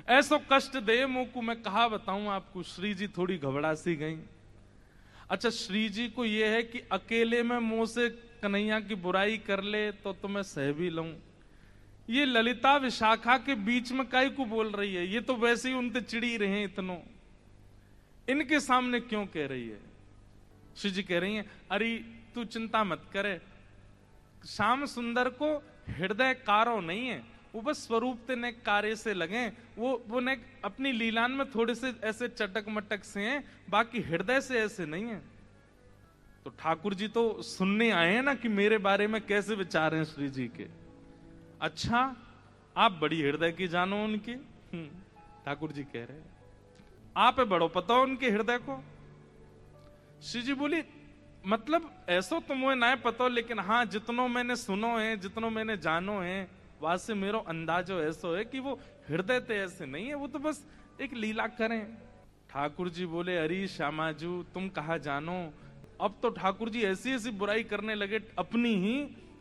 ऐसो कष्ट दे मोकू, मैं कहा बताऊं आपको। श्री जी थोड़ी घबरा सी गई। अच्छा, श्री जी को यह है कि अकेले में मुंह से कन्हैया की बुराई कर ले तो मैं सह भी लूं। ये ललिता विशाखा के बीच में काहे को बोल रही है? ये तो वैसे ही उनसे चिड़ी रहे हैं इतनो, इनके सामने क्यों कह रही है? श्री जी कह रही हैं, अरे तू चिंता मत करे, श्याम सुंदर को हृदय कारो नहीं है, वो बस स्वरूप ते ने कार्य से लगे, वो ने अपनी लीलान में थोड़े से ऐसे चटक मटक से हैं, बाकी हृदय से ऐसे नहीं है। तो ठाकुर जी तो सुनने आए हैं ना कि मेरे बारे में कैसे विचार हैं श्री जी के। अच्छा, आप बड़ी हृदय की जानो उनकी। ठाकुर जी कह रहे हैं, आप बड़ो पता हो उनके हृदय को। श्री जी बोली, मतलब ऐसो तो मुझे ना पता हो, लेकिन हाँ जितनो मैंने सुनो है, जितनो मैंने जानो है, वहां से मेरो अंदाजो ऐसो है कि वो हृदय ते ऐसे नहीं है, वो तो बस एक लीला करें। ठाकुर जी बोले, अरे श्यामाजू तुम कहा जानो। अब तो ठाकुर जी ऐसी ऐसी बुराई करने लगे अपनी ही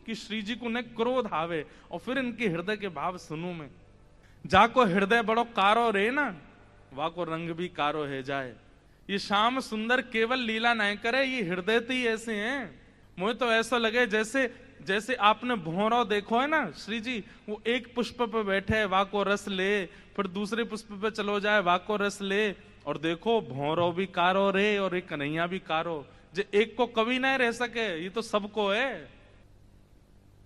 कि श्री जी को न क्रोध आवे, और फिर इनके हृदय के भाव सुनू मैं। जाको हृदय बड़ो कारो रे ना, वाको रंग भी कारो है जाए। ये श्याम सुंदर केवल लीला नहीं करे, ये हृदय तो ही ऐसे हैं। मुझे तो ऐसा लगे जैसे जैसे आपने भौरा देखो है ना श्री जी, वो एक पुष्प पे बैठे है, वाको रस ले, फिर दूसरे पुष्प पे चलो जाए, वाको रस ले, और देखो भौरो भी कारो रे और एक कन्हैया भी कारो। जो एक को कभी नहीं रह सके, ये तो सबको है।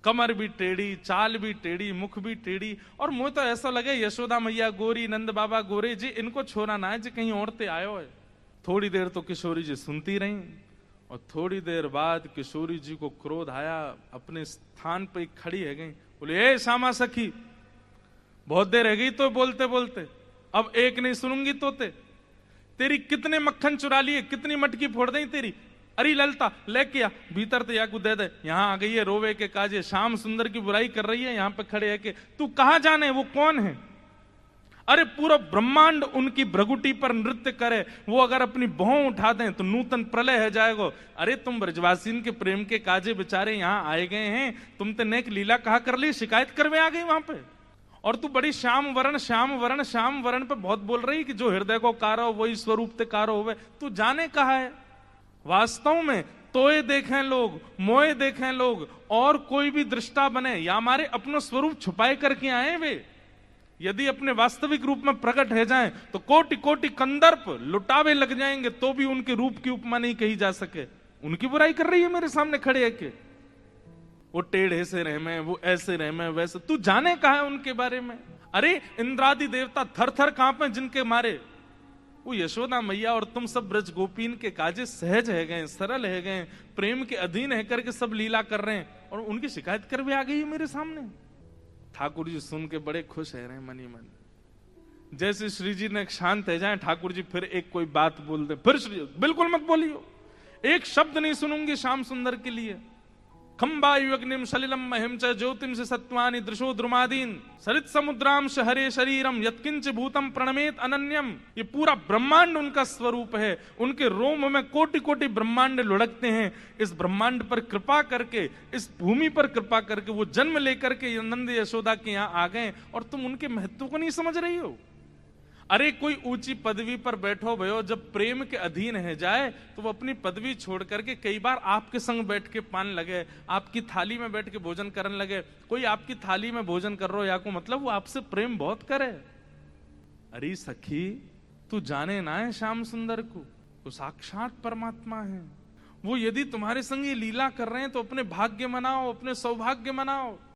कमर भी टेढ़ी, चाल भी टेढ़ी, मुख भी टेढ़ी, और मुझे तो ऐसा लगे यशोदा मैया गोरी, नंद बाबा गोरे जी, इनको छोड़ा ना है जी कहीं औरतें आयो है। थोड़ी देर तो किशोरी जी सुनती रही, और थोड़ी देर बाद किशोरी जी को क्रोध आया, अपने स्थान पर खड़ी है गई, बोले, ए श्यामा सखी, बहुत देर है गई तो बोलते बोलते, अब एक नहीं सुनूंगी तो तेरी कितने मक्खन चुरा लिए, कितनी मटकी फोड़ दें तेरी। अरे ललता लेके आ भीतर, तो या को दे दे, यहां आ गई है रोवे के काजे, श्याम सुंदर की बुराई कर रही है, यहां पे खड़े है के तू कहां जाने वो कौन है? अरे पूरा ब्रह्मांड उनकी भ्रगुटी पर नृत्य करे, वो अगर अपनी भौं उठा दें तो नूतन प्रलय है जाएगा। अरे तुम ब्रजवासीन के प्रेम के काजे बेचारे यहां आए गए हैं, तुम तो नेक लीला कहा कर ली, शिकायत करवे आ गई वहां पे, और तू बड़ी श्याम वरण श्याम वरण श्याम वरण पे बहुत बोल रही कि जो हृदय को कारो वही स्वरूप ते कारो होवे। तू जाने कहा है वास्तव में तोए देखें लोग, मोए देखें लोग, और कोई भी दृष्टा बने या हमारे अपना स्वरूप छुपाए करके आए वे, यदि अपने वास्तविक रूप में प्रकट है जाएं तो कोटि कोटि कंदर्प लुटावे लग जाएंगे, तो भी उनके रूप की उपमा नहीं कही जा सके। उनकी बुराई कर रही है मेरे सामने खड़े है के, वो टेढ़े से रह में, वो ऐसे रह में, वैसे। तू जाने कहा है उनके बारे में? अरे इंद्रादि देवता थर थर कांपे जिनके मारे, वो यशोदा मैया और तुम सब ब्रज गोपीन के काजे सहज है गए, सरल है गए, प्रेम के अधीन है करके सब लीला कर रहे हैं, और उनकी शिकायत कर भी आ गई है मेरे सामने। ठाकुर जी सुन के बड़े खुश है रहे मनी मन। जैसे श्री जी ने शांत है जाए, ठाकुर जी फिर एक कोई बात बोल दे, फिर श्री बिल्कुल मत बोलियो, एक शब्द नहीं सुनूंगी श्याम सुंदर के लिए। खंबायुग्निम सलिलम महिम च ज्योतिम से सत्वानि दृशो द्रुमादीन सरित समुद्राम हरे शरीरम यत्किंच भूतम प्रणमेत अनन्यम। ये पूरा ब्रह्मांड उनका स्वरूप है, उनके रोम में कोटि कोटि ब्रह्मांड लुढ़कते हैं। इस ब्रह्मांड पर कृपा करके, इस भूमि पर कृपा करके वो जन्म लेकर के नंद यशोदा के यहाँ आ गए, और तुम उनके महत्व को नहीं समझ रही हो। अरे कोई ऊंची पदवी पर बैठो भयो, जब प्रेम के अधीन है जाए तो वो अपनी पदवी छोड़ करके कई बार आपके संग बैठ के पान लगे, आपकी थाली में बैठ के भोजन करने लगे। कोई आपकी थाली में भोजन कर रहा हो या को मतलब वो आपसे प्रेम बहुत करे। अरे सखी तू जाने ना है श्याम सुंदर को, वो साक्षात परमात्मा है। वो यदि तुम्हारे संग ये लीला कर रहे हैं तो अपने भाग्य मनाओ, अपने सौभाग्य मनाओ।